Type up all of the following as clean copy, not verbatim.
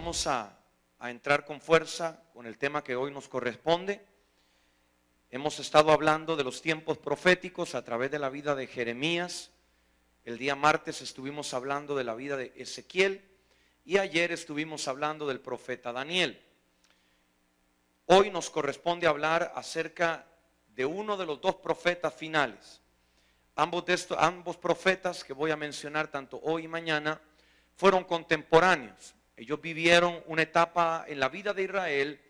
vamos a entrar con fuerza con el tema que hoy nos corresponde. Hemos estado hablando de los tiempos proféticos a través de la vida de Jeremías. El día martes estuvimos hablando de la vida de Ezequiel y ayer estuvimos hablando del profeta Daniel. Hoy nos corresponde hablar acerca de uno de los dos profetas finales. Ambos profetas que voy a mencionar tanto hoy y mañana fueron contemporáneos. Ellos vivieron una etapa en la vida de Israel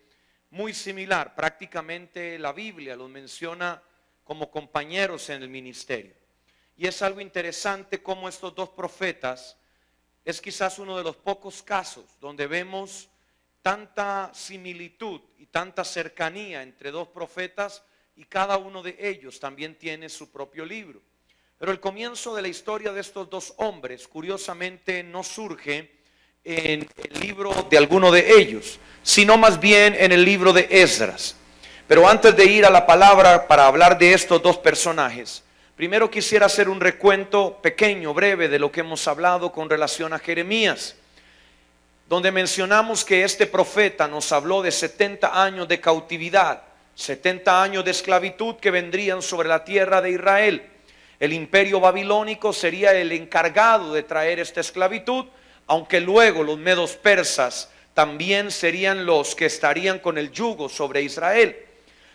muy similar. Prácticamente la Biblia los menciona como compañeros en el ministerio. Y es algo interesante cómo estos dos profetas es quizás uno de los pocos casos donde vemos tanta similitud y tanta cercanía entre dos profetas, y cada uno de ellos también tiene su propio libro. Pero el comienzo de la historia de estos dos hombres, curiosamente, no surge en el libro de alguno de ellos, sino más bien en el libro de Esdras. Pero antes de ir a la palabra para hablar de estos dos personajes, primero quisiera hacer un recuento pequeño, breve, de lo que hemos hablado con relación a Jeremías, donde mencionamos que este profeta nos habló de 70 años de cautividad, 70 años de esclavitud que vendrían sobre la tierra de Israel. El imperio babilónico sería el encargado de traer esta esclavitud, aunque luego los medos persas también serían los que estarían con el yugo sobre Israel.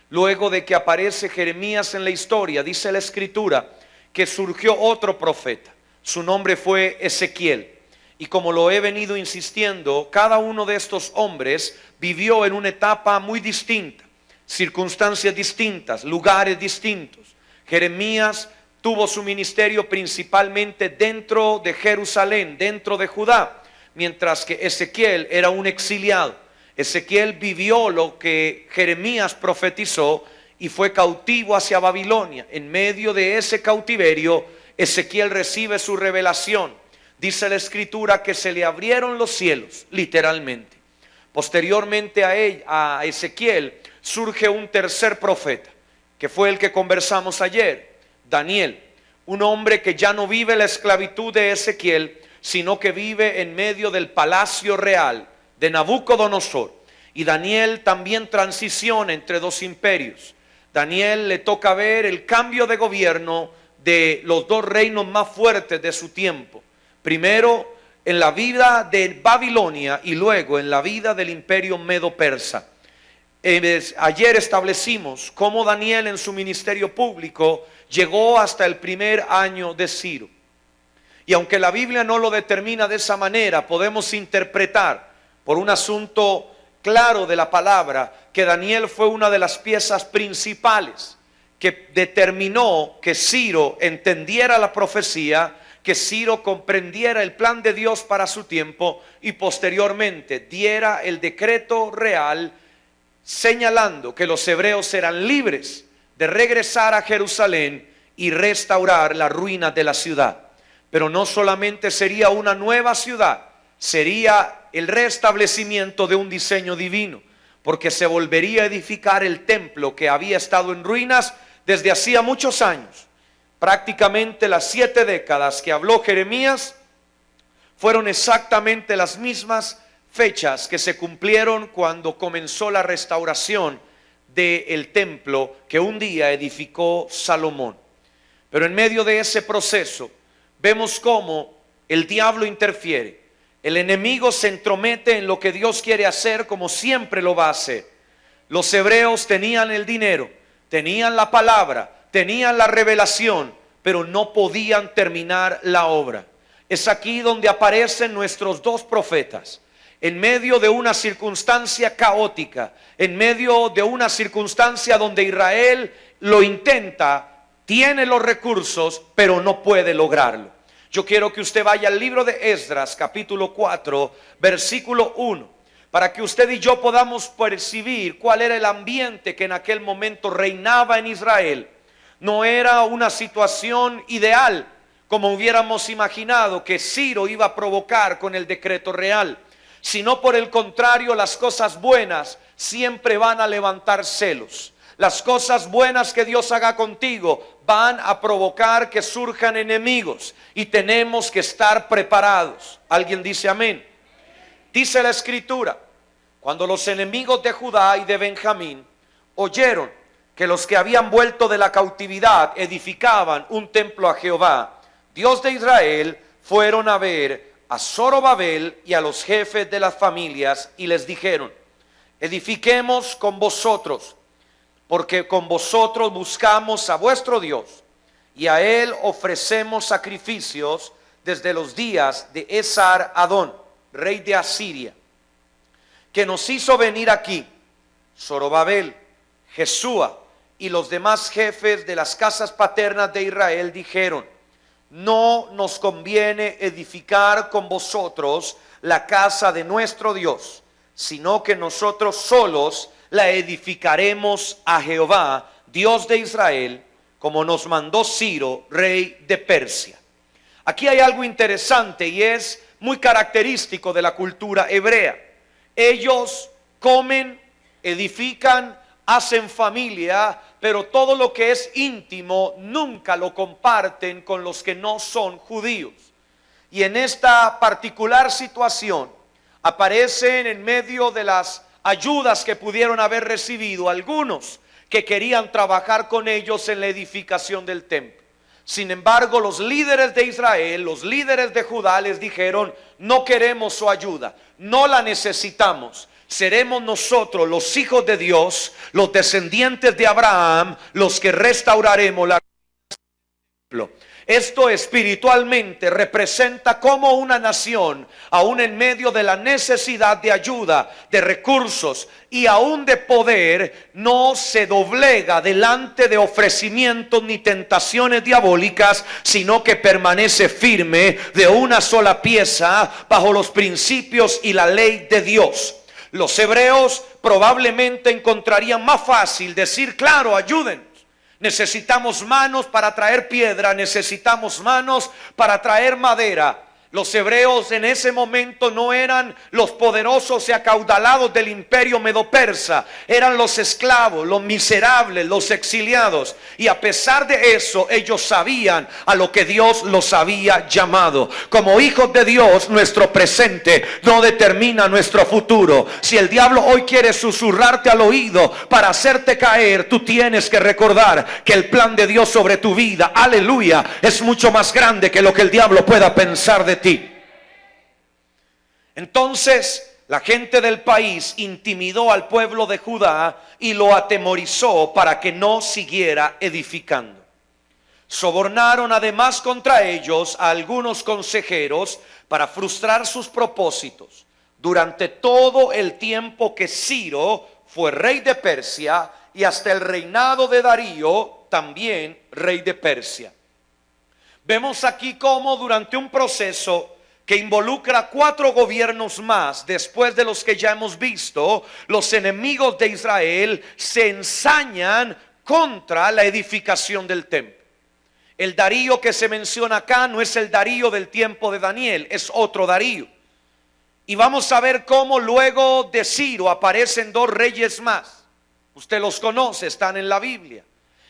Luego de que aparece Jeremías en la historia, dice la escritura que surgió otro profeta. Su nombre fue Ezequiel. Y como lo he venido insistiendo, cada uno de estos hombres vivió en una etapa muy distinta, circunstancias distintas, lugares distintos. Jeremías tuvo su ministerio principalmente dentro de Jerusalén, dentro de Judá, mientras que Ezequiel era un exiliado. Ezequiel vivió lo que Jeremías profetizó y fue cautivo hacia Babilonia. En medio de ese cautiverio, Ezequiel recibe su revelación. Dice la escritura que se le abrieron los cielos, literalmente. Posteriormente a Ezequiel surge un tercer profeta, que fue el que conversamos ayer, Daniel, un hombre que ya no vive la esclavitud de Ezequiel, sino que vive en medio del palacio real de Nabucodonosor. Y Daniel también transiciona entre dos imperios. Daniel le toca ver el cambio de gobierno de los dos reinos más fuertes de su tiempo. Primero en la vida de Babilonia y luego en la vida del imperio medo-persa. Ayer establecimos cómo Daniel en su ministerio público llegó hasta el primer año de Ciro. Y aunque la Biblia no lo determina de esa manera, podemos interpretar por un asunto claro de la palabra que Daniel fue una de las piezas principales que determinó que Ciro entendiera la profecía, que Ciro comprendiera el plan de Dios para su tiempo y posteriormente diera el decreto real señalando que los hebreos eran libres de regresar a Jerusalén y restaurar las ruinas de la ciudad. Pero no solamente sería una nueva ciudad, sería el restablecimiento de un diseño divino, porque se volvería a edificar el templo que había estado en ruinas desde hacía muchos años. Prácticamente las 7 décadas que habló Jeremías fueron exactamente las mismas fechas que se cumplieron cuando comenzó la restauración del templo que un día edificó Salomón. Pero en medio de ese proceso vemos cómo el diablo interfiere. El enemigo se entromete en lo que Dios quiere hacer, como siempre lo va a hacer. Los hebreos tenían el dinero, tenían la palabra, tenían la revelación, pero no podían terminar la obra. Es aquí donde aparecen nuestros dos profetas. En medio de una circunstancia caótica, en medio de una circunstancia donde Israel lo intenta, tiene los recursos, pero no puede lograrlo. Yo quiero que usted vaya al libro de Esdras, capítulo 4, versículo 1, para que usted y yo podamos percibir cuál era el ambiente que en aquel momento reinaba en Israel. No era una situación ideal, como hubiéramos imaginado que Ciro iba a provocar con el decreto real, sino por el contrario, las cosas buenas siempre van a levantar celos. Las cosas buenas que Dios haga contigo van a provocar que surjan enemigos y tenemos que estar preparados. ¿Alguien dice amén? Dice la escritura: cuando los enemigos de Judá y de Benjamín oyeron que los que habían vuelto de la cautividad edificaban un templo a Jehová, Dios de Israel, fueron a ver a Zorobabel y a los jefes de las familias y les dijeron: edifiquemos con vosotros, porque con vosotros buscamos a vuestro Dios, y a él ofrecemos sacrificios desde los días de Esar-Adón, rey de Asiria, que nos hizo venir aquí. Zorobabel, Jesúa y los demás jefes de las casas paternas de Israel dijeron: no nos conviene edificar con vosotros la casa de nuestro Dios, sino que nosotros solos la edificaremos a Jehová, Dios de Israel, como nos mandó Ciro, rey de Persia. Aquí hay algo interesante y es muy característico de la cultura hebrea. Ellos comen, edifican, hacen familia, pero todo lo que es íntimo nunca lo comparten con los que no son judíos. Y en esta particular situación aparecen en medio de las ayudas que pudieron haber recibido algunos que querían trabajar con ellos en la edificación del templo. Sin embargo, los líderes de Israel, los líderes de Judá les dijeron: no queremos su ayuda, no la necesitamos. Seremos nosotros, los hijos de Dios, los descendientes de Abraham, los que restauraremos la templo. Esto espiritualmente representa cómo una nación, aún en medio de la necesidad de ayuda, de recursos y aún de poder, no se doblega delante de ofrecimientos ni tentaciones diabólicas, sino que permanece firme de una sola pieza bajo los principios y la ley de Dios. Los hebreos probablemente encontrarían más fácil decir: claro, ayúdenos. Necesitamos manos para traer piedra, necesitamos manos para traer madera. Los hebreos en ese momento no eran los poderosos y acaudalados del imperio medo-persa, eran los esclavos, los miserables, los exiliados. Y a pesar de eso, ellos sabían a lo que Dios los había llamado. Como hijos de Dios, nuestro presente no determina nuestro futuro. Si el diablo hoy quiere susurrarte al oído para hacerte caer, tú tienes que recordar que el plan de Dios sobre tu vida, aleluya, es mucho más grande que lo que el diablo pueda pensar de ti. Entonces la gente del país intimidó al pueblo de Judá y lo atemorizó para que no siguiera edificando. Sobornaron además contra ellos a algunos consejeros para frustrar sus propósitos. Durante todo el tiempo que Ciro fue rey de Persia y hasta el reinado de Darío, también rey de Persia. Vemos aquí cómo durante un proceso que involucra 4 gobiernos más, después de los que ya hemos visto, los enemigos de Israel se ensañan contra la edificación del templo. El Darío que se menciona acá no es el Darío del tiempo de Daniel, es otro Darío. Y vamos a ver cómo luego de Ciro aparecen 2 reyes más. Usted los conoce, están en la Biblia.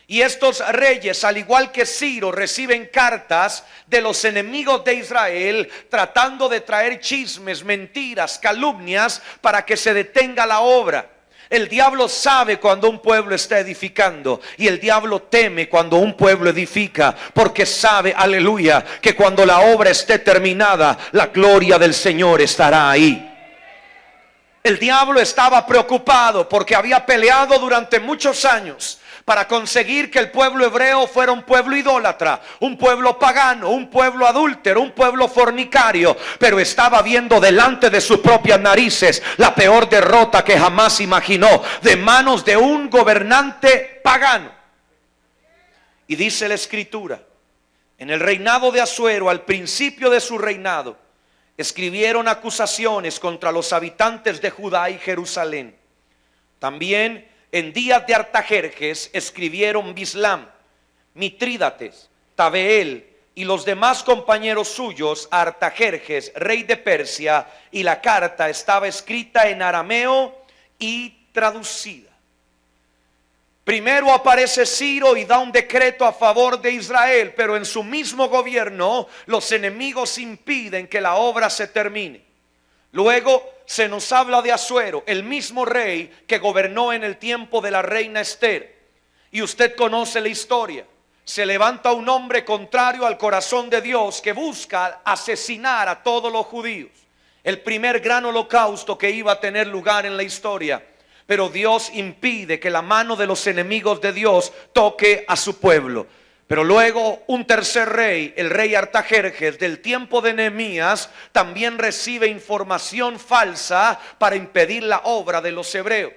Y estos reyes, al igual que Ciro, reciben cartas de los enemigos de Israel tratando de traer chismes, mentiras, calumnias para que se detenga la obra. El diablo sabe cuando un pueblo está edificando y el diablo teme cuando un pueblo edifica, porque sabe, aleluya, que cuando la obra esté terminada, la gloria del Señor estará ahí. El diablo estaba preocupado porque había peleado durante muchos años para conseguir que el pueblo hebreo fuera un pueblo idólatra, un pueblo pagano, un pueblo adúltero, un pueblo fornicario, pero estaba viendo delante de sus propias narices la peor derrota que jamás imaginó, de manos de un gobernante pagano. Y dice la escritura: en el reinado de Asuero, al principio de su reinado, escribieron acusaciones contra los habitantes de Judá y Jerusalén. También en días de Artajerjes escribieron Bislam, Mitrídates, Tabeel y los demás compañeros suyos a Artajerjes, rey de Persia, y la carta estaba escrita en arameo y traducida. Primero aparece Ciro y da un decreto a favor de Israel, pero en su mismo gobierno los enemigos impiden que la obra se termine. Luego se nos habla de Asuero, el mismo rey que gobernó en el tiempo de la reina Esther. Y usted conoce la historia. Se levanta un hombre contrario al corazón de Dios que busca asesinar a todos los judíos. El primer gran holocausto que iba a tener lugar en la historia. Pero Dios impide que la mano de los enemigos de Dios toque a su pueblo. Pero luego un tercer rey, el rey Artajerjes del tiempo de Nehemías, también recibe información falsa para impedir la obra de los hebreos.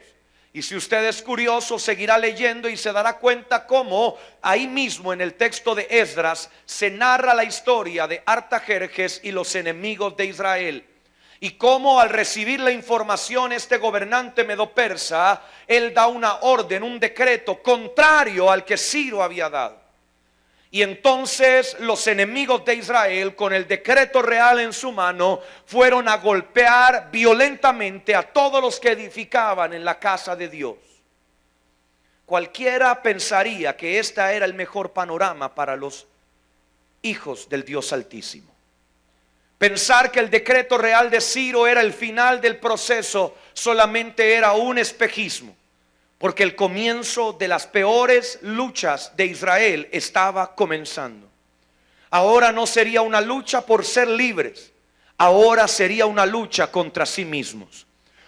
Y si usted es curioso, seguirá leyendo y se dará cuenta cómo ahí mismo en el texto de Esdras se narra la historia de Artajerjes y los enemigos de Israel. Y cómo al recibir la información este gobernante medo-persa, él da una orden, un decreto contrario al que Ciro había dado. Y entonces los enemigos de Israel, con el decreto real en su mano, fueron a golpear violentamente a todos los que edificaban en la casa de Dios. Cualquiera pensaría que este era el mejor panorama para los hijos del Dios Altísimo. Pensar que el decreto real de Ciro era el final del proceso solamente era un espejismo. Porque el comienzo de las peores luchas de Israel estaba comenzando. Ahora no sería una lucha por ser libres. Ahora sería una lucha contra sí mismos.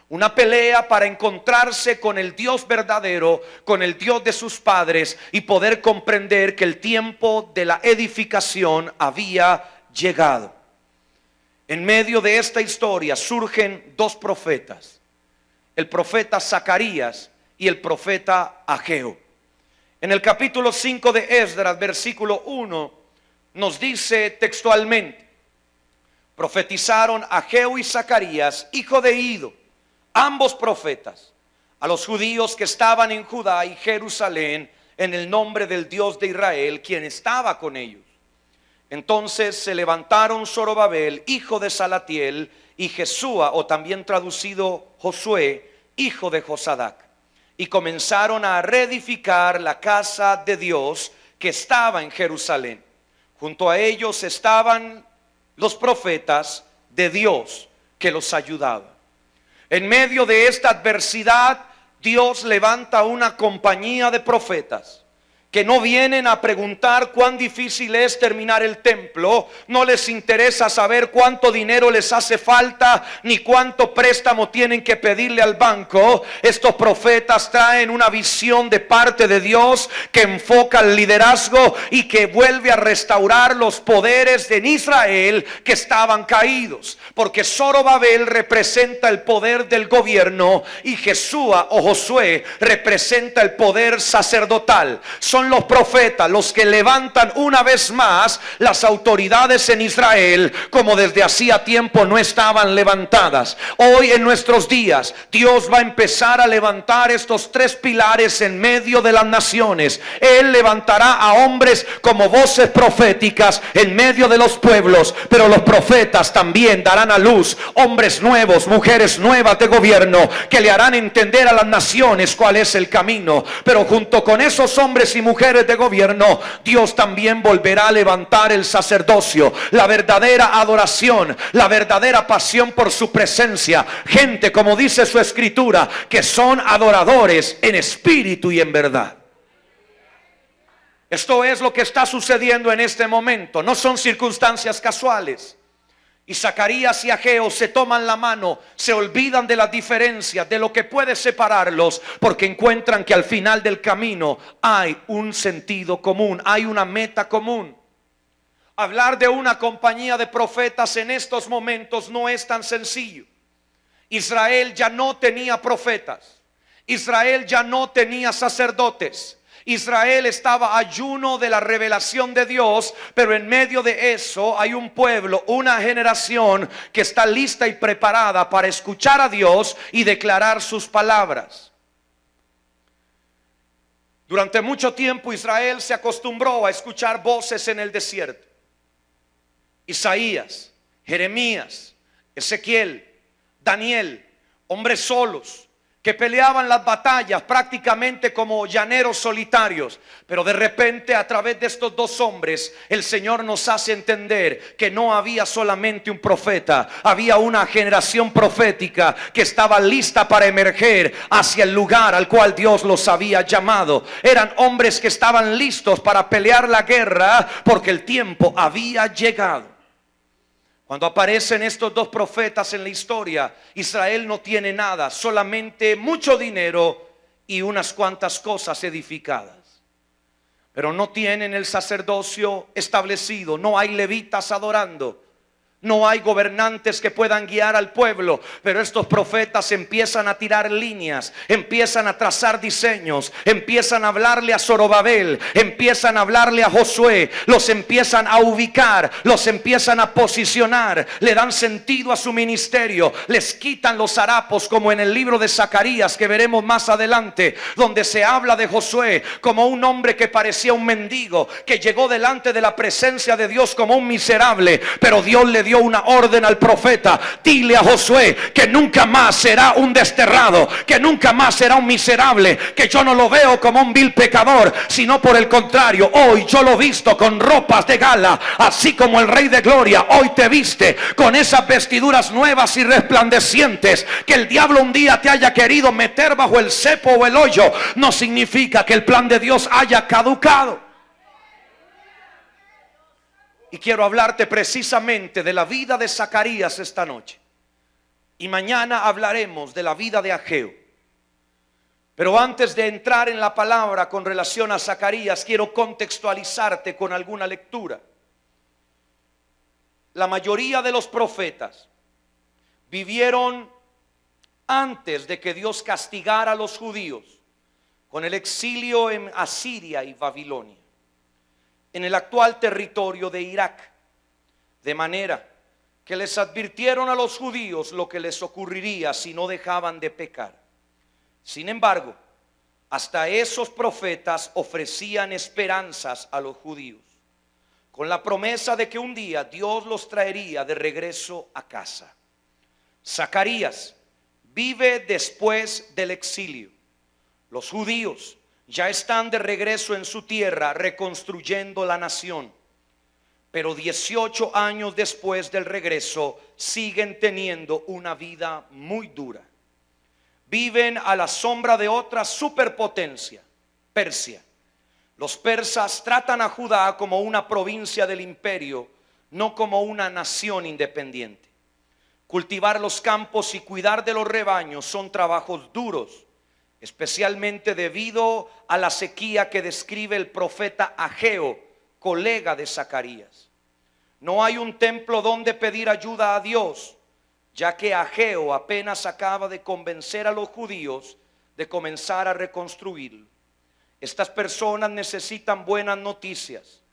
Una pelea para encontrarse con el Dios verdadero, con el Dios de sus padres y poder comprender que el tiempo de la edificación había llegado. En medio de esta historia surgen dos profetas. El profeta Zacarías y el profeta Ageo. En el capítulo 5 de Esdras, versículo 1, nos dice textualmente: profetizaron Ageo y Zacarías, hijo de Ido, ambos profetas, a los judíos que estaban en Judá y Jerusalén, en el nombre del Dios de Israel, quien estaba con ellos. Entonces se levantaron Zorobabel, hijo de Salatiel, y Jesúa, o también traducido Josué, hijo de Josadac, y comenzaron a reedificar la casa de Dios que estaba en Jerusalén. Junto a ellos estaban los profetas de Dios que los ayudaban. En medio de esta adversidad, Dios levanta una compañía de profetas que no vienen a preguntar cuán difícil es terminar el templo. No les interesa saber cuánto dinero les hace falta, ni cuánto préstamo tienen que pedirle al banco. Estos profetas traen una visión de parte de Dios que enfoca el liderazgo y que vuelve a restaurar los poderes en Israel que estaban caídos. Porque Zorobabel representa el poder del gobierno y Jesúa o Josué representa el poder sacerdotal. Son los profetas los que levantan una vez más las autoridades en Israel como desde hacía tiempo no estaban levantadas. Hoy en nuestros días Dios va a empezar a levantar estos tres pilares en medio de las naciones. Él levantará a hombres como voces proféticas en medio de los pueblos, pero los profetas también darán a luz hombres nuevos, mujeres nuevas de gobierno que le harán entender a las naciones cuál es el camino. Pero junto con esos hombres y mujeres de gobierno, Dios también volverá a levantar el sacerdocio, la verdadera adoración, la verdadera pasión por su presencia. Gente, como dice su escritura, que son adoradores en espíritu y en verdad. Esto es lo que está sucediendo en este momento. No son circunstancias casuales. Y Zacarías y Ageo se toman la mano, se olvidan de las diferencias, de lo que puede separarlos, porque encuentran que al final del camino hay un sentido común, hay una meta común. Hablar de una compañía de profetas en estos momentos no es tan sencillo. Israel ya no tenía profetas, Israel ya no tenía sacerdotes. Israel estaba ayuno de la revelación de Dios, pero en medio de eso hay un pueblo, una generación que está lista y preparada para escuchar a Dios y declarar sus palabras. Durante mucho tiempo Israel se acostumbró a escuchar voces en el desierto. Isaías, Jeremías, Ezequiel, Daniel, hombres solos que peleaban las batallas prácticamente como llaneros solitarios. Pero de repente, a través de estos dos hombres, el Señor nos hace entender que no había solamente un profeta, había una generación profética que estaba lista para emerger hacia el lugar al cual Dios los había llamado. Eran hombres que estaban listos para pelear la guerra porque el tiempo había llegado. Cuando aparecen estos dos profetas en la historia, Israel no tiene nada, solamente mucho dinero y unas cuantas cosas edificadas. Pero no tienen el sacerdocio establecido, no hay levitas adorando, no hay gobernantes que puedan guiar al pueblo. Pero estos profetas empiezan a tirar líneas, empiezan a trazar diseños, empiezan a hablarle a Zorobabel, empiezan a hablarle a Josué, los empiezan a ubicar, los empiezan a posicionar, le dan sentido a su ministerio, les quitan los harapos, como en el libro de Zacarías que veremos más adelante, donde se habla de Josué como un hombre que parecía un mendigo, que llegó delante de la presencia de Dios como un miserable. Pero Dios le dio una orden al profeta: dile a Josué que nunca más será un desterrado, que nunca más será un miserable, que yo no lo veo como un vil pecador, sino por el contrario, hoy yo lo he visto con ropas de gala, así como el Rey de Gloria hoy te viste con esas vestiduras nuevas y resplandecientes. Que el diablo un día te haya querido meter bajo el cepo o el hoyo no significa que el plan de Dios haya caducado. Y quiero hablarte precisamente de la vida de Zacarías esta noche. Y mañana hablaremos de la vida de Ageo. Pero antes de entrar en la palabra con relación a Zacarías, quiero contextualizarte con alguna lectura. La mayoría de los profetas vivieron antes de que Dios castigara a los judíos con el exilio en Asiria y Babilonia, en el actual territorio de Irak, de manera que les advirtieron a los judíos lo que les ocurriría si no dejaban de pecar. Sin embargo, hasta esos profetas ofrecían esperanzas a los judíos, con la promesa de que un día Dios los traería de regreso a casa. Zacarías vive después del exilio. Los judíos ya están de regreso en su tierra, reconstruyendo la nación. Pero 18 años después del regreso siguen teniendo una vida muy dura. Viven a la sombra de otra superpotencia, Persia. Los persas tratan a Judá como una provincia del imperio, no como una nación independiente. Cultivar los campos y cuidar de los rebaños son trabajos duros, especialmente debido a la sequía que describe el profeta Ageo, colega de Zacarías. No hay un templo donde pedir ayuda a Dios, ya que Ageo apenas acaba de convencer a los judíos de comenzar a reconstruirlo. Estas personas necesitan buenas noticias.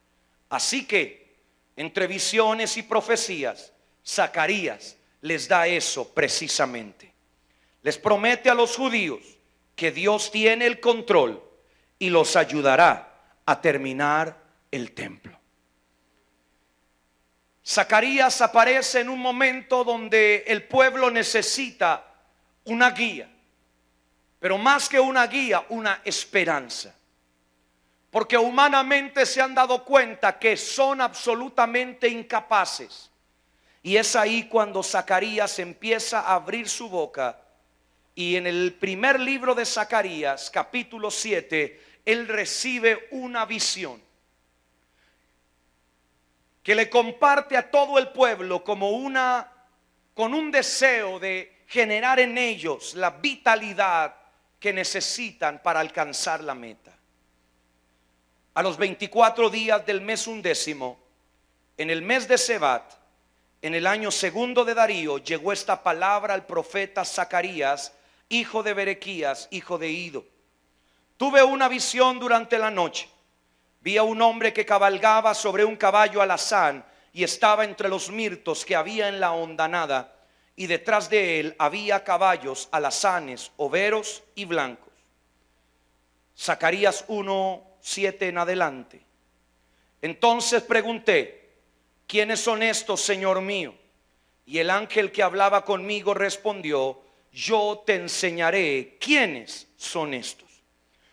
Así que, entre visiones y profecías, Zacarías les da eso precisamente. Les promete a los judíos que Dios tiene el control y los ayudará a terminar el templo. Zacarías aparece en un momento donde el pueblo necesita una guía, pero más que una guía, una esperanza. Porque humanamente se han dado cuenta que son absolutamente incapaces. Y es ahí cuando Zacarías empieza a abrir su boca. Y en el primer libro de Zacarías, capítulo 7, él recibe una visión que le comparte a todo el pueblo con un deseo de generar en ellos la vitalidad que necesitan para alcanzar la meta. A los 24 días del mes 11, en el mes de Sebat, en el año segundo de Darío, llegó esta palabra al profeta Zacarías, hijo de Berequías, hijo de Ido. Tuve una visión durante la noche. Vi a un hombre que cabalgaba sobre un caballo alazán y estaba entre los mirtos que había en la hondanada, y detrás de él había caballos alazanes, overos y blancos. Zacarías 1:7 en adelante. Entonces pregunté: ¿quiénes son estos, Señor mío? Y el ángel que hablaba conmigo respondió: yo te enseñaré quiénes son estos.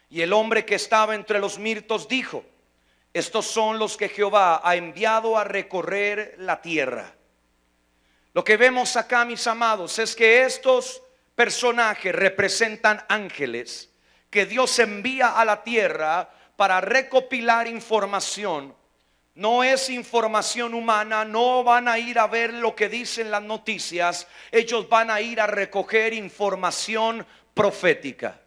Y el hombre que estaba entre los mirtos dijo: estos son los que Jehová ha enviado a recorrer la tierra. Lo que vemos acá, mis amados, es que estos personajes representan ángeles que Dios envía a la tierra para recopilar información. No es información humana, no van a ir a ver lo que dicen las noticias, ellos van a ir a recoger información profética.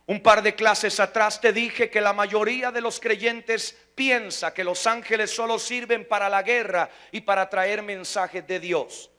Un par de clases atrás te dije que la mayoría de los creyentes piensa que los ángeles solo sirven para la guerra y para traer mensajes de Dios.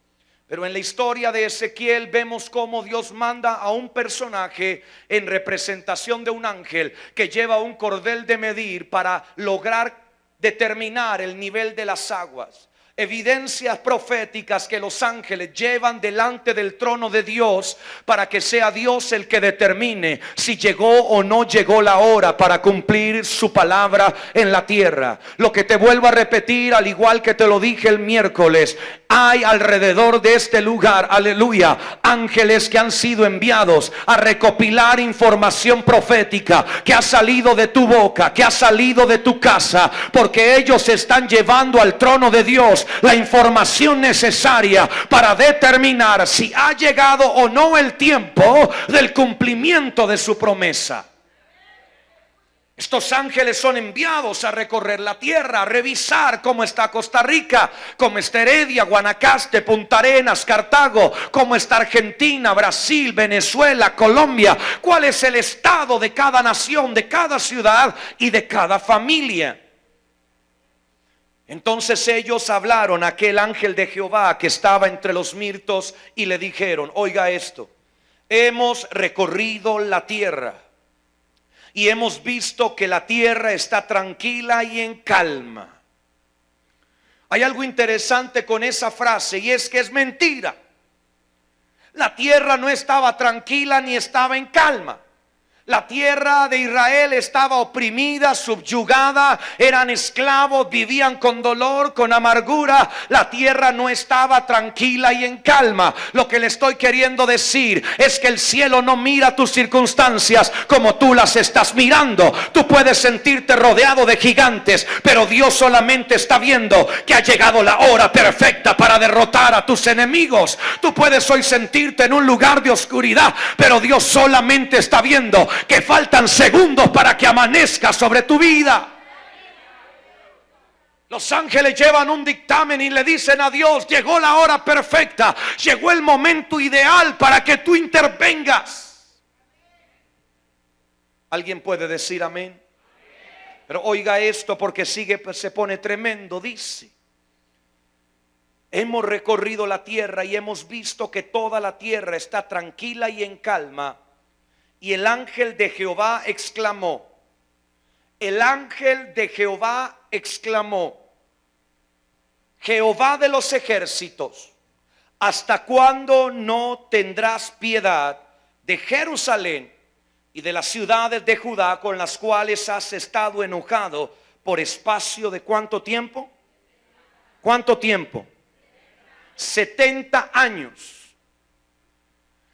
Pero en la historia de Ezequiel vemos cómo Dios manda a un personaje en representación de un ángel que lleva un cordel de medir para lograr determinar el nivel de las aguas. Evidencias proféticas que los ángeles llevan delante del trono de Dios para que sea Dios el que determine si llegó o no llegó la hora para cumplir su palabra en la tierra. Lo que te vuelvo a repetir, al igual que te lo dije el miércoles, hay alrededor de este lugar, aleluya, ángeles que han sido enviados a recopilar información profética que ha salido de tu boca, que ha salido de tu casa, porque ellos están llevando al trono de Dios la información necesaria para determinar si ha llegado o no el tiempo del cumplimiento de su promesa. Estos ángeles son enviados a recorrer la tierra, a revisar cómo está Costa Rica, cómo está Heredia, Guanacaste, Punta Arenas, Cartago, cómo está Argentina, Brasil, Venezuela, Colombia, cuál es el estado de cada nación, de cada ciudad y de cada familia. Entonces ellos hablaron a aquel ángel de Jehová que estaba entre los mirtos y le dijeron: oiga esto, hemos recorrido la tierra y hemos visto que la tierra está tranquila y en calma. Hay algo interesante con esa frase, y es que es mentira. La tierra no estaba tranquila ni estaba en calma. La tierra de Israel estaba oprimida, subyugada, eran esclavos, vivían con dolor, con amargura. La tierra no estaba tranquila y en calma. Lo que le estoy queriendo decir es que el cielo no mira tus circunstancias como tú las estás mirando. Tú puedes sentirte rodeado de gigantes, pero Dios solamente está viendo que ha llegado la hora perfecta para derrotar a tus enemigos. Tú puedes hoy sentirte en un lugar de oscuridad, pero Dios solamente está viendo que faltan segundos para que amanezca sobre tu vida. Los ángeles llevan un dictamen y le dicen a Dios: llegó la hora perfecta, llegó el momento ideal para que tú intervengas. ¿Alguien puede decir amén? Pero oiga esto, porque se pone tremendo. Dice: hemos recorrido la tierra y hemos visto que toda la tierra está tranquila y en calma. Y el ángel de Jehová exclamó, el ángel de Jehová exclamó: Jehová de los ejércitos, ¿hasta cuándo no tendrás piedad de Jerusalén y de las ciudades de Judá con las cuales has estado enojado por espacio de cuánto tiempo? ¿Cuánto tiempo? 70 años.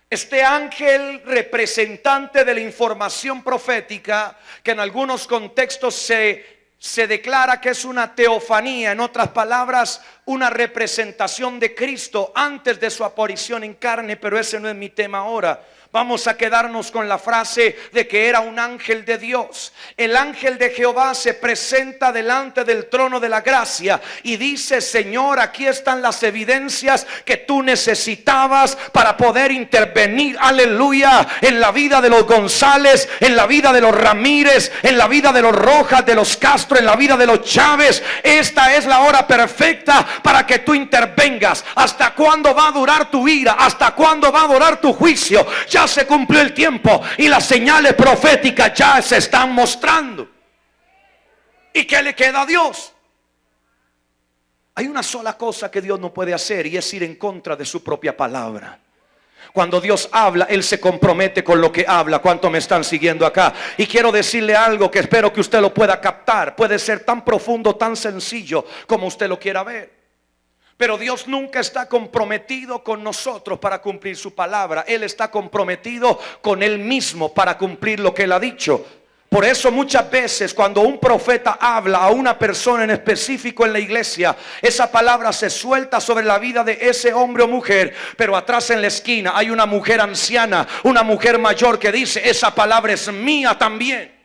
Este ángel representante de la información profética, que en algunos contextos se declara que es una teofanía, en otras palabras, una representación de Cristo antes de su aparición en carne, pero ese no es mi tema ahora. Vamos a quedarnos con la frase de que era un ángel de Dios. El ángel de Jehová se presenta delante del trono de la gracia y dice: Señor, aquí están las evidencias que tú necesitabas para poder intervenir, aleluya, en la vida de los González, en la vida de los Ramírez, en la vida de los Rojas, de los Castro, en la vida de los Chávez. Esta es la hora perfecta para que tú intervengas. ¿Hasta cuándo va a durar tu ira? ¿Hasta cuándo va a durar tu juicio? Ya se cumplió el tiempo y las señales proféticas ya se están mostrando. ¿Y qué le queda a Dios? Hay una sola cosa que Dios no puede hacer, y es ir en contra de su propia palabra. Cuando Dios habla, Él se compromete con lo que habla. ¿Cuánto me están siguiendo acá? Y quiero decirle algo que espero que usted lo pueda captar. Puede ser tan profundo, tan sencillo como usted lo quiera ver. Pero Dios nunca está comprometido con nosotros para cumplir su palabra. Él está comprometido con Él mismo para cumplir lo que Él ha dicho. Por eso muchas veces cuando un profeta habla a una persona en específico en la iglesia, esa palabra se suelta sobre la vida de ese hombre o mujer, pero atrás en la esquina hay una mujer anciana, una mujer mayor que dice: esa palabra es mía también.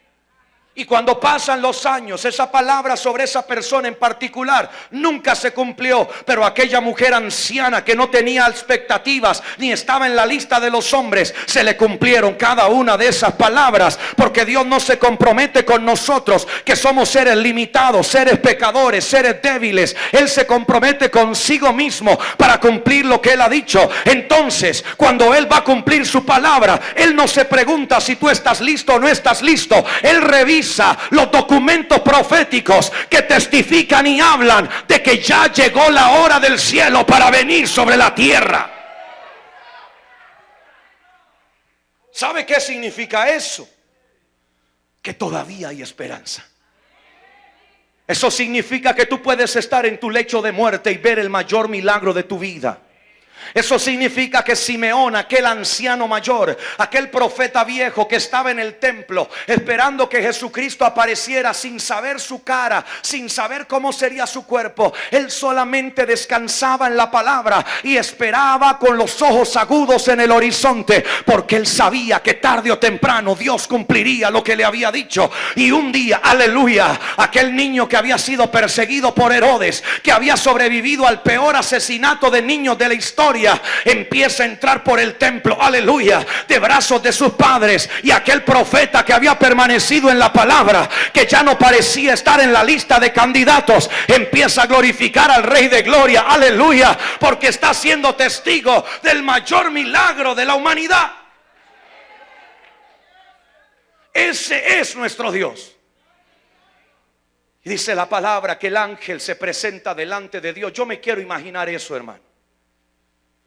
Y cuando pasan los años, esa palabra sobre esa persona en particular nunca se cumplió, pero aquella mujer anciana que no tenía expectativas ni estaba en la lista de los hombres, se le cumplieron cada una de esas palabras. Porque Dios no se compromete con nosotros, que somos seres limitados, seres pecadores, seres débiles. Él se compromete consigo mismo para cumplir lo que Él ha dicho. Entonces, cuando Él va a cumplir su palabra, Él no se pregunta si tú estás listo o no estás listo. Él revisa los documentos proféticos que testifican y hablan de que ya llegó la hora del cielo para venir sobre la tierra. ¿Sabe qué significa eso? Que todavía hay esperanza. Eso significa que tú puedes estar en tu lecho de muerte y ver el mayor milagro de tu vida. Eso significa que Simeón, aquel anciano mayor, aquel profeta viejo que estaba en el templo esperando que Jesucristo apareciera, sin saber su cara, sin saber cómo sería su cuerpo, él solamente descansaba en la palabra y esperaba con los ojos agudos en el horizonte, porque él sabía que tarde o temprano Dios cumpliría lo que le había dicho. Y un día, aleluya, aquel niño que había sido perseguido por Herodes, que había sobrevivido al peor asesinato de niños de la historia, empieza a entrar por el templo, aleluya, de brazos de sus padres. Y aquel profeta que había permanecido en la palabra, que ya no parecía estar en la lista de candidatos, empieza a glorificar al Rey de Gloria, aleluya, porque está siendo testigo del mayor milagro de la humanidad. Ese es nuestro Dios. Y dice la palabra que el ángel se presenta delante de Dios. Yo me quiero imaginar eso, hermano.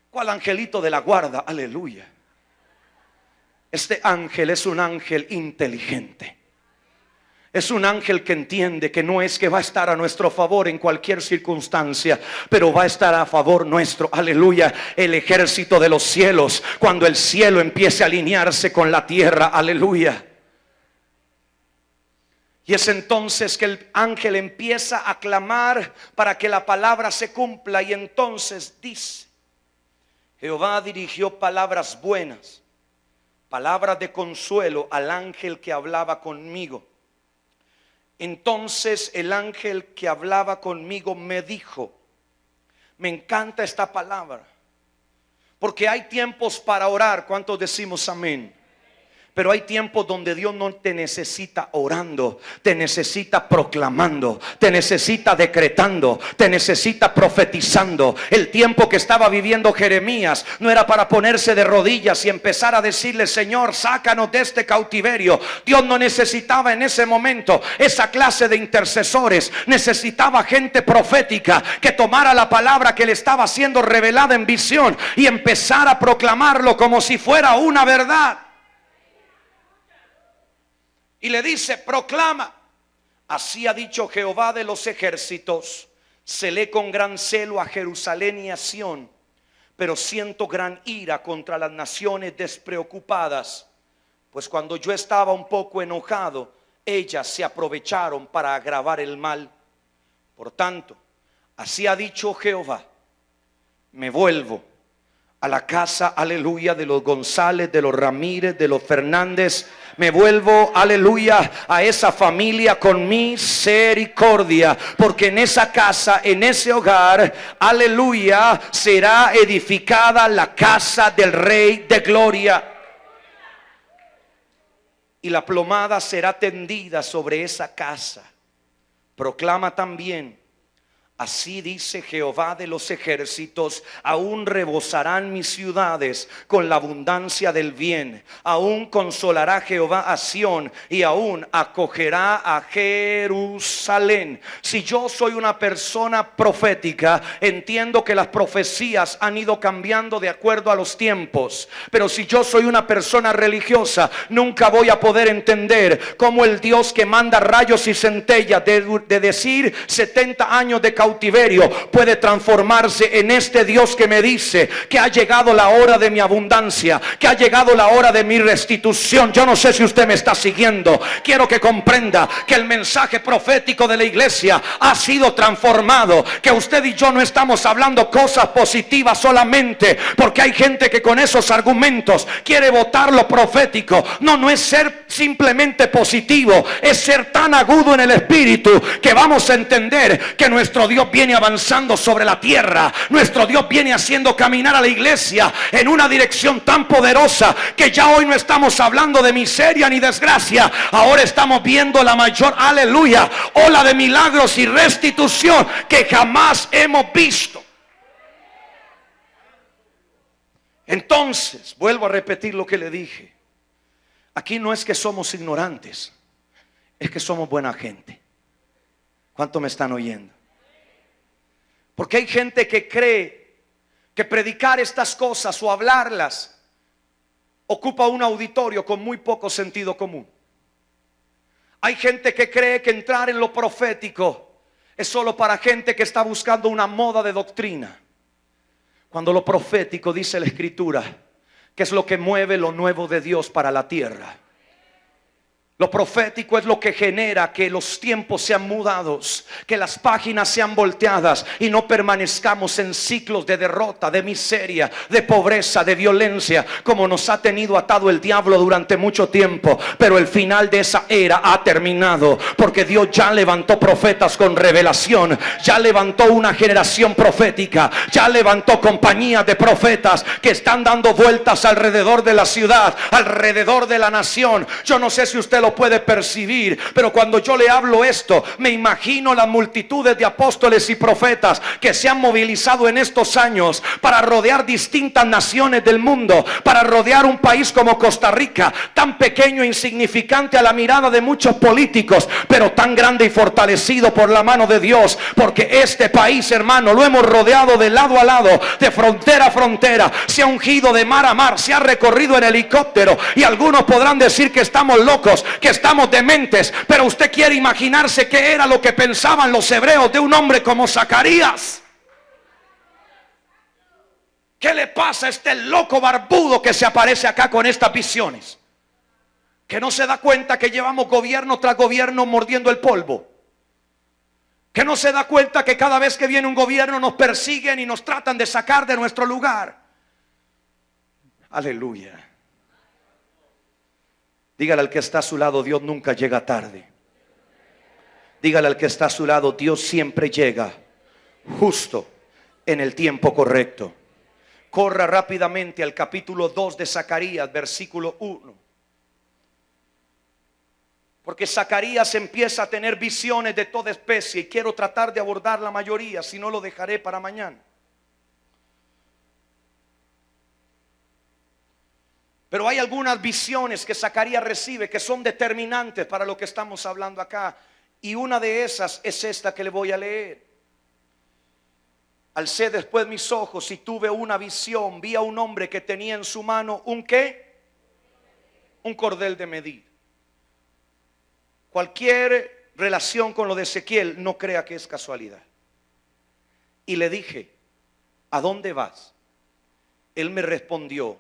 ¿Cuál angelito de la guarda? Aleluya. Este ángel es un ángel inteligente. Es un ángel que entiende que no es que va a estar a nuestro favor en cualquier circunstancia, pero va a estar a favor nuestro. Aleluya. El ejército de los cielos, cuando el cielo empiece a alinearse con la tierra. Aleluya. Y es entonces que el ángel empieza a clamar para que la palabra se cumpla. Y entonces dice: Jehová dirigió palabras buenas, palabras de consuelo al ángel que hablaba conmigo. Entonces el ángel que hablaba conmigo me dijo, me encanta esta palabra, porque hay tiempos para orar. ¿Cuántos decimos amén? Pero hay tiempos donde Dios no te necesita orando, te necesita proclamando, te necesita decretando, te necesita profetizando. El tiempo que estaba viviendo Jeremías no era para ponerse de rodillas y empezar a decirle: Señor, sácanos de este cautiverio. Dios no necesitaba en ese momento esa clase de intercesores. Necesitaba gente profética que tomara la palabra que le estaba siendo revelada en visión y empezara a proclamarlo como si fuera una verdad. Y le dice: proclama, así ha dicho Jehová de los ejércitos, celé con gran celo a Jerusalén y a Sión, pero siento gran ira contra las naciones despreocupadas, pues cuando yo estaba un poco enojado, ellas se aprovecharon para agravar el mal. Por tanto, así ha dicho Jehová, me vuelvo a la casa, aleluya, de los González, de los Ramírez, de los Fernández. Me vuelvo, aleluya, a esa familia con misericordia, porque en esa casa, en ese hogar, aleluya, será edificada la casa del Rey de Gloria. Y la plomada será tendida sobre esa casa. Proclama también: así dice Jehová de los ejércitos, aún rebosarán mis ciudades con la abundancia del bien. Aún consolará Jehová a Sión y aún acogerá a Jerusalén. Si yo soy una persona profética, entiendo que las profecías han ido cambiando de acuerdo a los tiempos. Pero si yo soy una persona religiosa, nunca voy a poder entender cómo el Dios que manda rayos y centellas de decir 70 años de cautiverio cautiverio puede transformarse en este Dios que me dice que ha llegado la hora de mi abundancia, que ha llegado la hora de mi restitución. Yo no sé si usted me está siguiendo. Quiero que comprenda que el mensaje profético de la iglesia ha sido transformado, que usted y yo no estamos hablando cosas positivas solamente porque hay gente que con esos argumentos quiere votar lo profético. No es ser simplemente positivo, es ser tan agudo en el espíritu que vamos a entender que nuestro Dios viene avanzando sobre la tierra. Nuestro Dios viene haciendo caminar a la iglesia en una dirección tan poderosa que ya hoy no estamos hablando de miseria ni desgracia. Ahora estamos viendo la mayor, aleluya, ola de milagros y restitución que jamás hemos visto. Entonces, vuelvo a repetir lo que le dije. Aquí no es que somos ignorantes, es que somos buena gente. ¿Cuánto me están oyendo? Porque hay gente que cree que predicar estas cosas o hablarlas ocupa un auditorio con muy poco sentido común. Hay gente que cree que entrar en lo profético es solo para gente que está buscando una moda de doctrina. Cuando lo profético, dice la Escritura, que es lo que mueve lo nuevo de Dios para la tierra. Lo profético es lo que genera que los tiempos sean mudados, que las páginas sean volteadas y no permanezcamos en ciclos de derrota, de miseria, de pobreza, de violencia, como nos ha tenido atado el diablo durante mucho tiempo. Pero el final de esa era ha terminado, porque Dios ya levantó profetas con revelación, ya levantó una generación profética, ya levantó compañías de profetas que están dando vueltas alrededor de la ciudad, alrededor de la nación. Yo no sé si usted lo puede percibir, pero cuando yo le hablo esto, me imagino las multitudes de apóstoles y profetas que se han movilizado en estos años para rodear distintas naciones del mundo, para rodear un país como Costa Rica, tan pequeño e insignificante a la mirada de muchos políticos, pero tan grande y fortalecido por la mano de Dios, porque este país, hermano, lo hemos rodeado de lado a lado, de frontera a frontera, se ha ungido de mar a mar, se ha recorrido en helicóptero, y algunos podrán decir que estamos locos, que estamos dementes, pero usted quiere imaginarse qué era lo que pensaban los hebreos de un hombre como Zacarías. ¿Qué le pasa a este loco barbudo que se aparece acá con estas visiones? Que no se da cuenta que llevamos gobierno tras gobierno mordiendo el polvo. Que no se da cuenta que cada vez que viene un gobierno nos persiguen y nos tratan de sacar de nuestro lugar. Aleluya. Dígale al que está a su lado: Dios nunca llega tarde. Dígale al que está a su lado: Dios siempre llega justo en el tiempo correcto. Corra rápidamente al capítulo 2 de Zacarías, versículo 1. Porque Zacarías empieza a tener visiones de toda especie y quiero tratar de abordar la mayoría, si no lo dejaré para mañana. Pero hay algunas visiones que Zacarías recibe que son determinantes para lo que estamos hablando acá. Y una de esas es esta que le voy a leer. Alcé después mis ojos y tuve una visión. Vi a un hombre que tenía en su mano ¿un qué? Un cordel de medir. Cualquier relación con lo de Ezequiel, no crea que es casualidad. Y le dije: ¿a dónde vas? Él me respondió: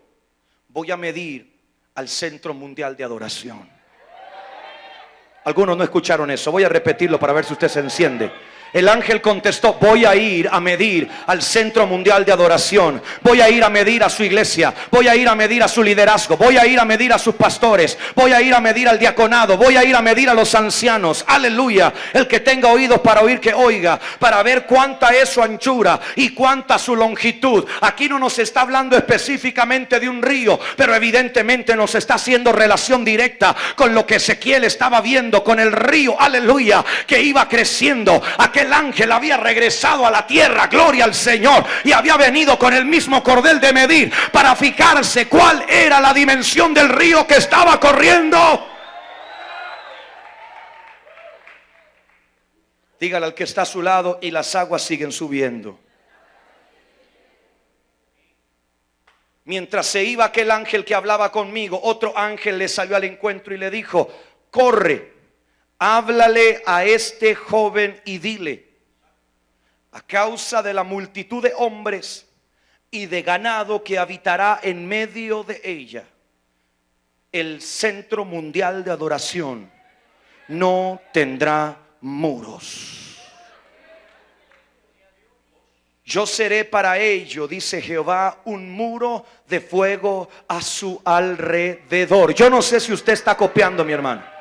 voy a medir al Centro Mundial de Adoración. Algunos no escucharon eso. Voy a repetirlo para ver si usted se enciende. El ángel contestó: voy a ir a medir al Centro Mundial de Adoración. Voy a ir a medir a su iglesia. Voy a ir a medir a su liderazgo. Voy a ir a medir a sus pastores. Voy a ir a medir al diaconado. Voy a ir a medir a los ancianos. Aleluya. El que tenga oídos para oír, que oiga, para ver cuánta es su anchura y cuánta su longitud. Aquí no nos está hablando específicamente de un río, pero evidentemente nos está haciendo relación directa con lo que Ezequiel estaba viendo, con el río, aleluya, que iba creciendo. Aquel ángel había regresado a la tierra, gloria al Señor, y había venido con el mismo cordel de medir para fijarse cuál era la dimensión del río que estaba corriendo. Dígale al que está a su lado: y las aguas siguen subiendo. Mientras se iba aquel ángel que hablaba conmigo, otro ángel le salió al encuentro y le dijo: corre, háblale a este joven y dile: a causa de la multitud de hombres y de ganado que habitará en medio de ella. El centro mundial de adoración no tendrá muros. Yo seré para ello, dice Jehová, un muro de fuego a su alrededor. Yo no sé si usted está copiando, mi hermano,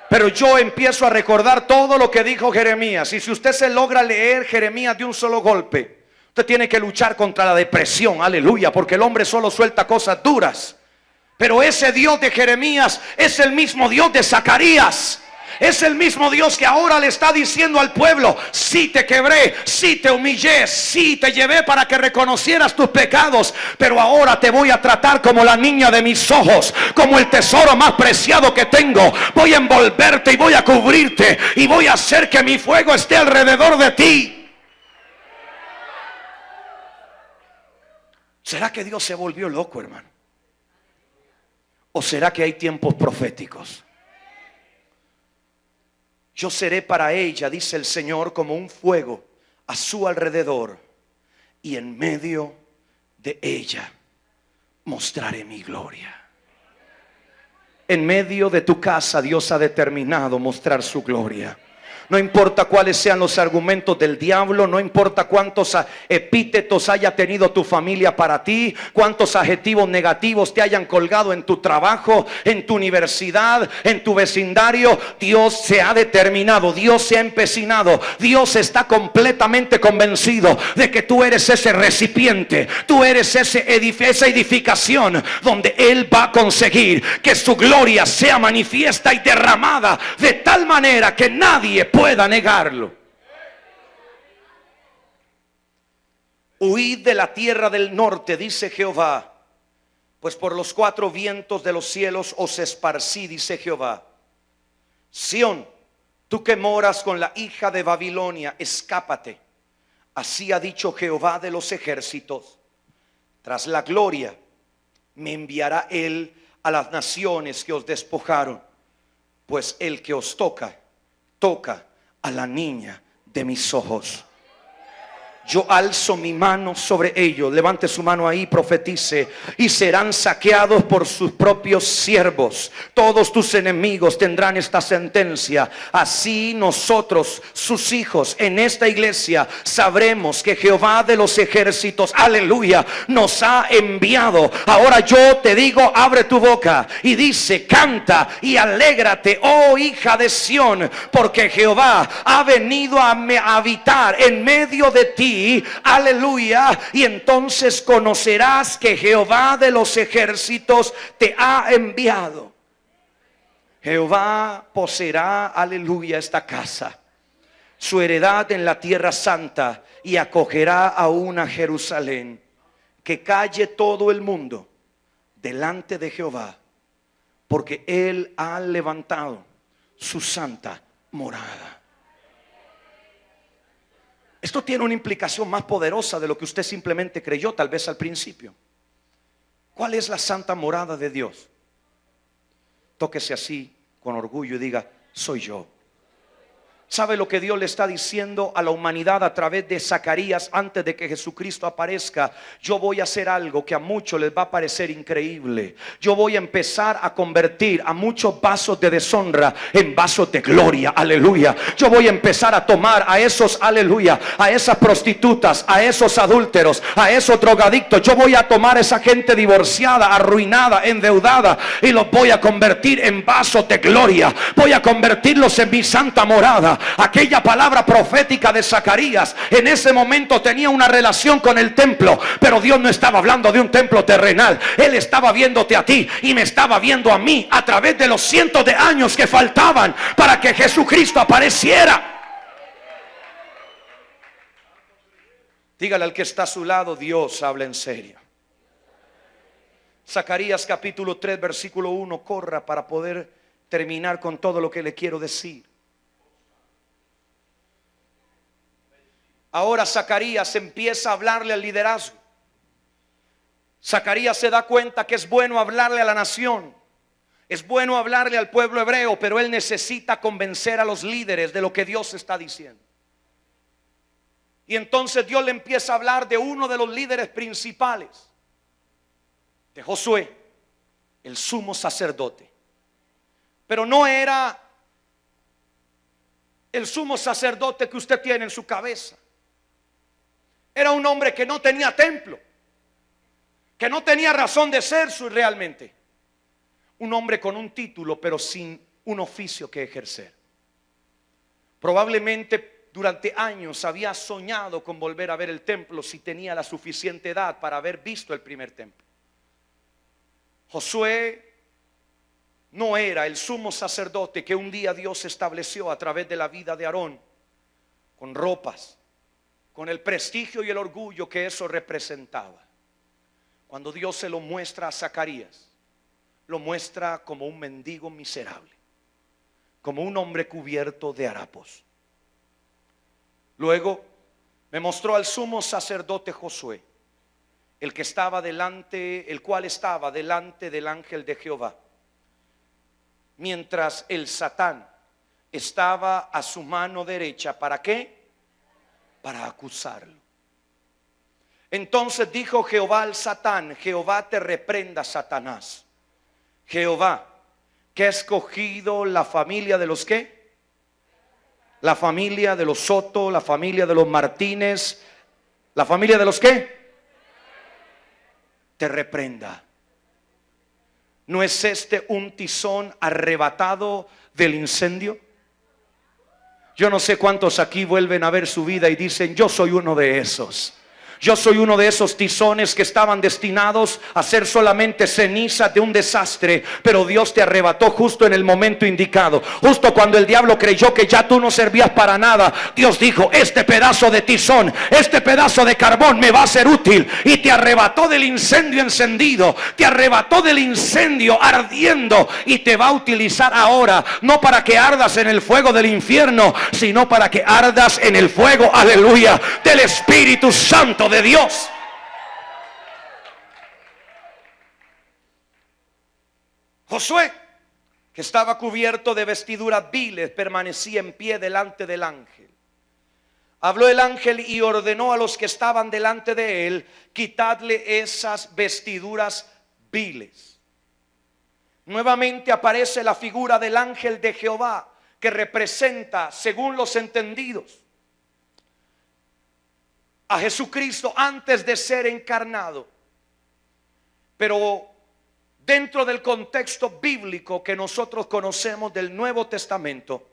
pero yo empiezo a recordar todo lo que dijo Jeremías. Y si usted se logra leer Jeremías de un solo golpe, usted tiene que luchar contra la depresión, aleluya, porque el hombre solo suelta cosas duras. Pero ese Dios de Jeremías es el mismo Dios de Zacarías. Es el mismo Dios que ahora le está diciendo al pueblo: sí te quebré, sí te humillé, sí te llevé para que reconocieras tus pecados, pero ahora te voy a tratar como la niña de mis ojos, como el tesoro más preciado que tengo. Voy a envolverte y voy a cubrirte y voy a hacer que mi fuego esté alrededor de ti. ¿Será que Dios se volvió loco, hermano? ¿O será que hay tiempos proféticos? Yo seré para ella, dice el Señor, como un fuego a su alrededor, y en medio de ella mostraré mi gloria. En medio de tu casa Dios ha determinado mostrar su gloria. No importa cuáles sean los argumentos del diablo, no importa cuántos epítetos haya tenido tu familia para ti, cuántos adjetivos negativos te hayan colgado en tu trabajo, en tu universidad, en tu vecindario. Dios se ha determinado, Dios se ha empecinado, Dios está completamente convencido de que tú eres ese recipiente, tú eres esa edificación donde Él va a conseguir que su gloria sea manifiesta y derramada de tal manera que nadie pueda negarlo. Huid de la tierra del norte, dice Jehová, pues por los cuatro vientos de los cielos os esparcí, dice Jehová. Sión, tú que moras con la hija de Babilonia, escápate. Así ha dicho Jehová de los ejércitos: tras la gloria me enviará Él a las naciones que os despojaron, pues el que os toca a la niña de mis ojos. Yo alzo mi mano sobre ellos. Levante su mano ahí, profetice. Y serán saqueados por sus propios siervos. Todos tus enemigos tendrán esta sentencia. Así nosotros, sus hijos, en esta iglesia sabremos que Jehová de los ejércitos, aleluya, nos ha enviado. Ahora yo te digo, abre tu boca y dice: canta y alégrate, oh hija de Sión, porque Jehová ha venido a habitar en medio de ti. Aleluya. Y entonces conocerás que Jehová de los ejércitos te ha enviado. Jehová poseerá, aleluya, esta casa, su heredad en la tierra santa, y acogerá a una Jerusalén. Que calle todo el mundo delante de Jehová, porque Él ha levantado su santa morada. Esto tiene una implicación más poderosa de lo que usted simplemente creyó tal vez al principio. ¿Cuál es la santa morada de Dios? Tóquese así con orgullo y diga: soy yo. ¿Sabe lo que Dios le está diciendo a la humanidad a través de Zacarías antes de que Jesucristo aparezca? Yo voy a hacer algo que a muchos les va a parecer increíble. Yo voy a empezar a convertir a muchos vasos de deshonra en vasos de gloria, aleluya. Yo voy a empezar a tomar a esos, aleluya, a esas prostitutas, a esos adúlteros, a esos drogadictos. Yo voy a tomar a esa gente divorciada, arruinada, endeudada, y los voy a convertir en vasos de gloria. Voy a convertirlos en mi santa morada. Aquella palabra profética de Zacarías en ese momento tenía una relación con el templo, pero Dios no estaba hablando de un templo terrenal. Él estaba viéndote a ti y me estaba viendo a mí a través de los cientos de años que faltaban para que Jesucristo apareciera. Dígale al que está a su lado: Dios habla en serio. Zacarías capítulo 3 versículo 1, corra para poder terminar con todo lo que le quiero decir. Ahora Zacarías empieza a hablarle al liderazgo. Zacarías se da cuenta que es bueno hablarle a la nación, es bueno hablarle al pueblo hebreo, pero él necesita convencer a los líderes de lo que Dios está diciendo. Y entonces Dios le empieza a hablar de uno de los líderes principales, de Josué, el sumo sacerdote. Pero no era el sumo sacerdote que usted tiene en su cabeza. Era un hombre que no tenía templo, que no tenía razón de ser realmente. Un hombre con un título, pero sin un oficio que ejercer. Probablemente durante años había soñado con volver a ver el templo si tenía la suficiente edad para haber visto el primer templo. Josué no era el sumo sacerdote que un día Dios estableció a través de la vida de Aarón, con ropas, con el prestigio y el orgullo que eso representaba. Cuando Dios se lo muestra a Zacarías, lo muestra como un mendigo miserable, como un hombre cubierto de harapos. Luego me mostró al sumo sacerdote Josué, el cual estaba delante del ángel de Jehová, mientras el Satán estaba a su mano derecha. ¿Para qué? Para acusarlo. Entonces dijo Jehová al Satán: Jehová te reprenda, Satanás. Jehová, que ha escogido la familia de los ¿qué? La familia de los Soto, la familia de los Martínez, la familia de los ¿qué? Te reprenda. ¿No es este un tizón arrebatado del incendio? Yo no sé cuántos aquí vuelven a ver su vida y dicen: yo soy uno de esos. Yo soy uno de esos tizones que estaban destinados a ser solamente ceniza de un desastre, pero Dios te arrebató justo en el momento indicado. Justo cuando el diablo creyó que ya tú no servías para nada, Dios dijo: este pedazo de tizón, este pedazo de carbón me va a ser útil. Y te arrebató del incendio encendido, te arrebató del incendio ardiendo, y te va a utilizar ahora, no para que ardas en el fuego del infierno, sino para que ardas en el fuego, aleluya, del Espíritu Santo de Dios. Josué, que estaba cubierto de vestiduras viles, permanecía en pie delante del ángel. Habló el ángel y ordenó a los que estaban delante de él: quitadle esas vestiduras viles. Nuevamente aparece la figura del ángel de Jehová, que representa, según los entendidos, a Jesucristo antes de ser encarnado. Pero dentro del contexto bíblico que nosotros conocemos del Nuevo Testamento,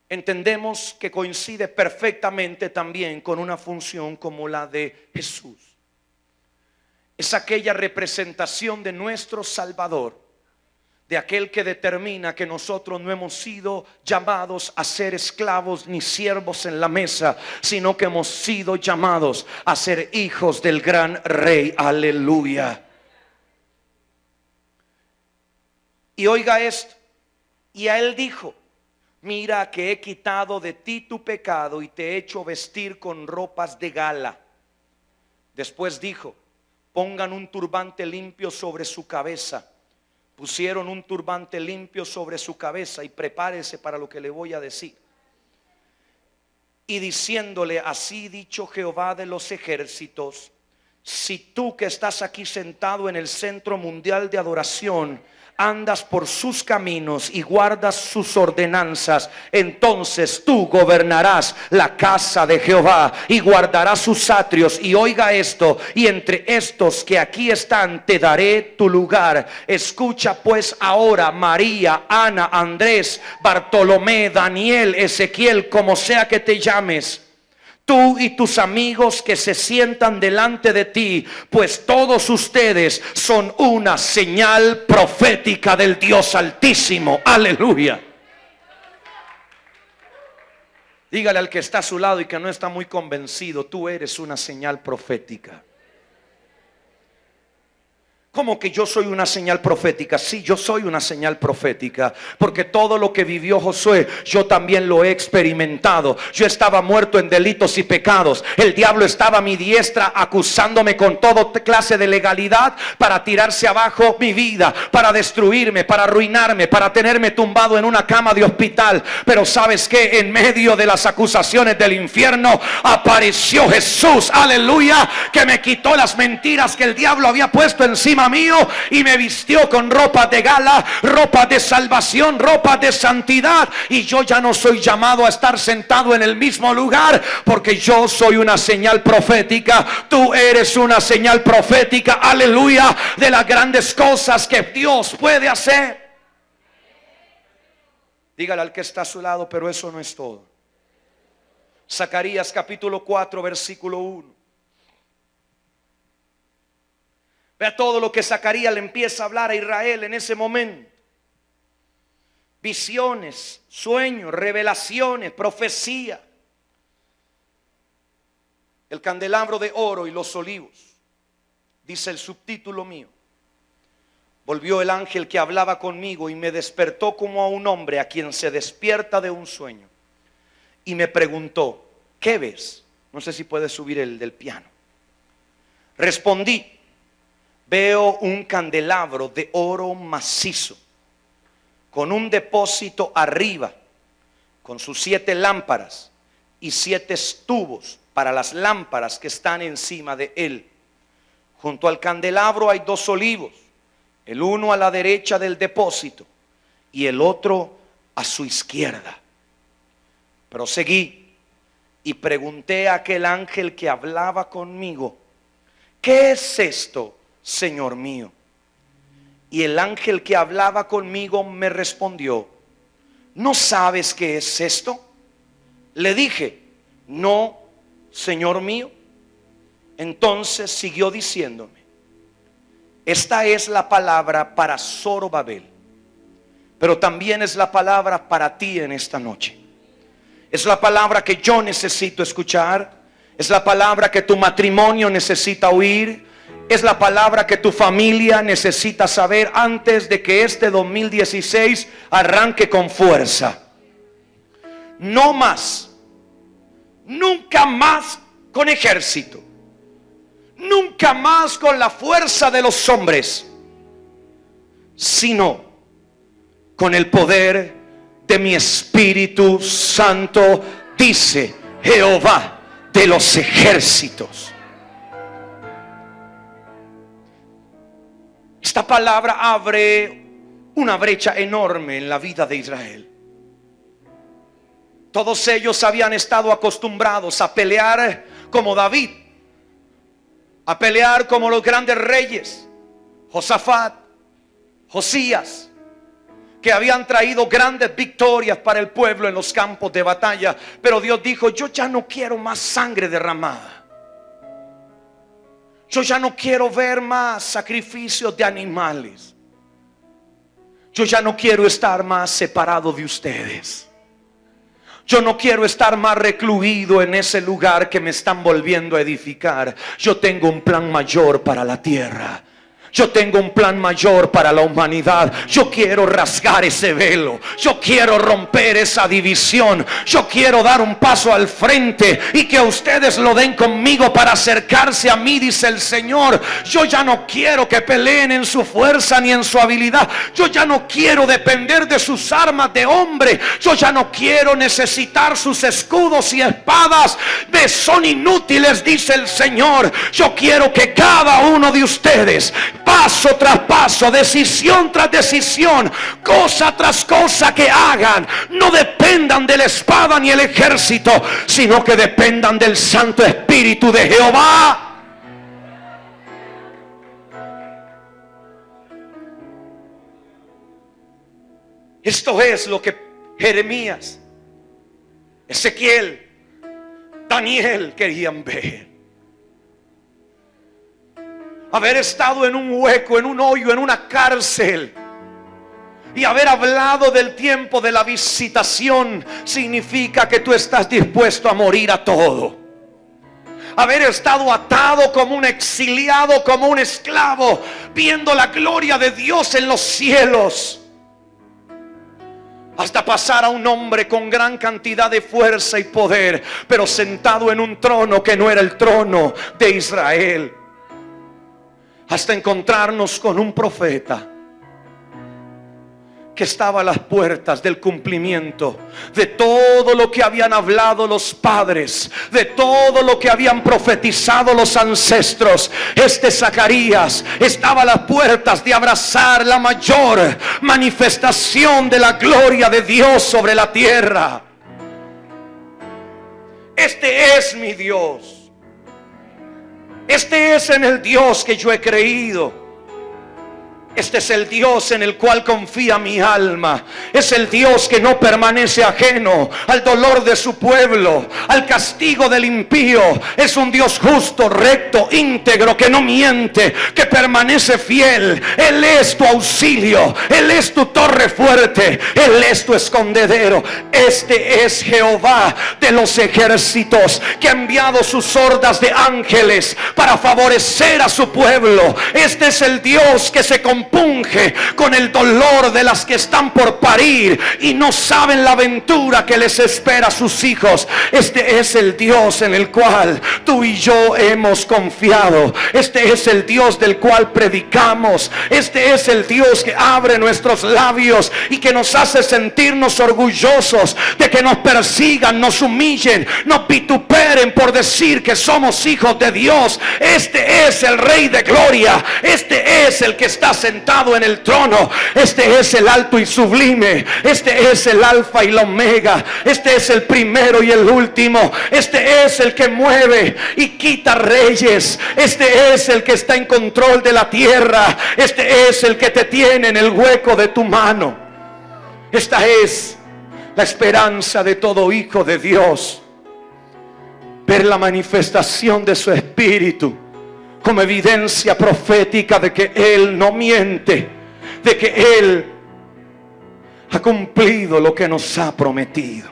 entendemos que coincide perfectamente también con una función como la de Jesús. Es aquella representación de nuestro Salvador, de aquel que determina que nosotros no hemos sido llamados a ser esclavos ni siervos en la mesa, sino que hemos sido llamados a ser hijos del gran Rey. Aleluya. Y oiga esto: y a él dijo: mira que he quitado de ti tu pecado y te he hecho vestir con ropas de gala. Después dijo: pongan un turbante limpio sobre su cabeza. Pusieron un turbante limpio sobre su cabeza, y prepárese para lo que le voy a decir. Y diciéndole: así dicho Jehová de los ejércitos, si tú que estás aquí sentado en el centro mundial de adoración andas por sus caminos y guardas sus ordenanzas, entonces tú gobernarás la casa de Jehová y guardarás sus atrios. Y oiga esto: y entre estos que aquí están te daré tu lugar. Escucha pues ahora, María, Ana, Andrés, Bartolomé, Daniel, Ezequiel, como sea que te llames, tú y tus amigos que se sientan delante de ti, pues todos ustedes son una señal profética del Dios Altísimo. Aleluya. Dígale al que está a su lado y que no está muy convencido: tú eres una señal profética. ¿Cómo que yo soy una señal profética? Sí, yo soy una señal profética, porque todo lo que vivió Josué, yo también lo he experimentado. Yo estaba muerto en delitos y pecados. El diablo estaba a mi diestra acusándome con toda clase de legalidad para tirarse abajo mi vida, para destruirme, para arruinarme, para tenerme tumbado en una cama de hospital. Pero ¿sabes qué? En medio de las acusaciones del infierno apareció Jesús, aleluya, que me quitó las mentiras que el diablo había puesto encima mío y me vistió con ropa de gala, ropa de salvación, ropa de santidad. Y yo ya no soy llamado a estar sentado en el mismo lugar, porque yo soy una señal profética. Tú eres una señal profética, aleluya, de las grandes cosas que Dios puede hacer. Dígale al que está a su lado: pero eso no es todo. Zacarías capítulo 4 versículo 1. Vea todo lo que Zacarías le empieza a hablar a Israel en ese momento. Visiones, sueños, revelaciones, profecía. El candelabro de oro y los olivos. Dice el subtítulo mío: volvió el ángel que hablaba conmigo y me despertó como a un hombre a quien se despierta de un sueño. Y me preguntó: ¿qué ves? No sé si puedes subir el del piano. Respondí: veo un candelabro de oro macizo, con un depósito arriba, con sus 7 lámparas y 7 tubos para las lámparas que están encima de él. Junto al candelabro hay 2 olivos, el uno a la derecha del depósito y el otro a su izquierda. Proseguí y pregunté a aquel ángel que hablaba conmigo: ¿qué es esto, Señor mío? Y el ángel que hablaba conmigo me respondió: ¿no sabes qué es esto? Le dije: no, Señor mío. Entonces siguió diciéndome: esta es la palabra para Zorobabel, pero también es la palabra para ti en esta noche. Es la palabra que yo necesito escuchar. Es la palabra que tu matrimonio necesita oír. Es la palabra que tu familia necesita saber antes de que este 2016 arranque con fuerza. No más, nunca más con ejército, nunca más con la fuerza de los hombres, sino con el poder de mi Espíritu Santo, dice Jehová de los ejércitos. Esta palabra abre una brecha enorme en la vida de Israel. Todos ellos habían estado acostumbrados a pelear como David, a pelear como los grandes reyes, Josafat, Josías, que habían traído grandes victorias para el pueblo en los campos de batalla. Pero Dios dijo: yo ya no quiero más sangre derramada. Yo ya no quiero ver más sacrificios de animales. Yo ya no quiero estar más separado de ustedes. Yo no quiero estar más recluido en ese lugar que me están volviendo a edificar. Yo tengo un plan mayor para la tierra. Yo tengo un plan mayor para la humanidad. Yo quiero rasgar ese velo. Yo quiero romper esa división. Yo quiero dar un paso al frente y que ustedes lo den conmigo para acercarse a mí, dice el Señor. Yo ya no quiero que peleen en su fuerza ni en su habilidad. Yo ya no quiero depender de sus armas de hombre. Yo ya no quiero necesitar sus escudos y espadas. Me son inútiles, dice el Señor. Yo quiero que cada uno de ustedes, paso tras paso, decisión tras decisión, cosa tras cosa que hagan, no dependan de la espada ni el ejército, sino que dependan del Santo Espíritu de Jehová. Esto es lo que Jeremías, Ezequiel, Daniel querían ver. Haber estado en un hueco, en un hoyo, en una cárcel, y haber hablado del tiempo de la visitación significa que tú estás dispuesto a morir a todo. haber estado atado como un exiliado, como un esclavo, viendo la gloria de Dios en los cielos, hasta pasar a un hombre con gran cantidad de fuerza y poder, pero sentado en un trono que no era el trono de Israel, hasta encontrarnos con un profeta que estaba a las puertas del cumplimiento de todo lo que habían hablado los padres, de todo lo que habían profetizado los ancestros. Este Zacarías estaba a las puertas de abrazar la mayor manifestación de la gloria de Dios sobre la tierra. Este es mi Dios. Este es en el Dios que yo he creído. Este es el Dios en el cual confía mi alma. Es el Dios que no permanece ajeno al dolor de su pueblo, al castigo del impío. Es un Dios justo, recto, íntegro, que no miente, que permanece fiel. Él es tu auxilio, Él es tu torre fuerte, Él es tu escondedero. Este es Jehová de los ejércitos, que ha enviado sus hordas de ángeles para favorecer a su pueblo. Este es el Dios que se compunge con el dolor de las que están por parir y no saben la aventura que les espera a sus hijos. Este es el Dios en el cual tú y yo hemos confiado. Este es el Dios del cual predicamos. Este es el Dios que abre nuestros labios y que nos hace sentirnos orgullosos de que nos persigan, nos humillen, nos vituperen por decir que somos hijos de Dios. Este es el Rey de Gloria. Este es el que está sentado en el trono. Este es el alto y sublime. Este es el alfa y la omega. Este es el primero y el último. Este es el que mueve y quita reyes. Este es el que está en control de la tierra. Este es el que te tiene en el hueco de tu mano. Esta es la esperanza de todo hijo de Dios: ver la manifestación de su espíritu como evidencia profética de que Él no miente, de que Él ha cumplido lo que nos ha prometido.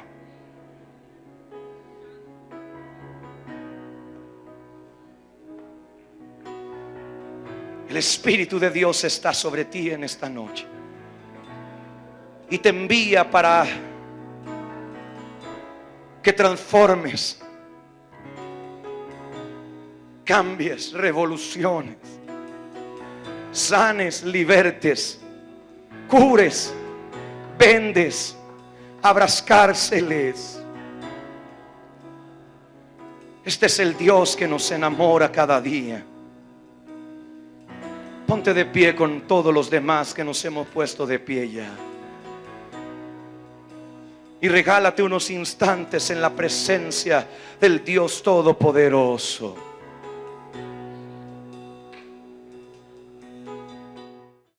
El Espíritu de Dios está sobre ti en esta noche y te envía para que transformes, cambies, revoluciones, sanes, libertes, cures, vendes, abras cárceles. Este es el Dios que nos enamora cada día. Ponte de pie con todos los demás que nos hemos puesto de pie ya. Y regálate unos instantes en la presencia del Dios Todopoderoso.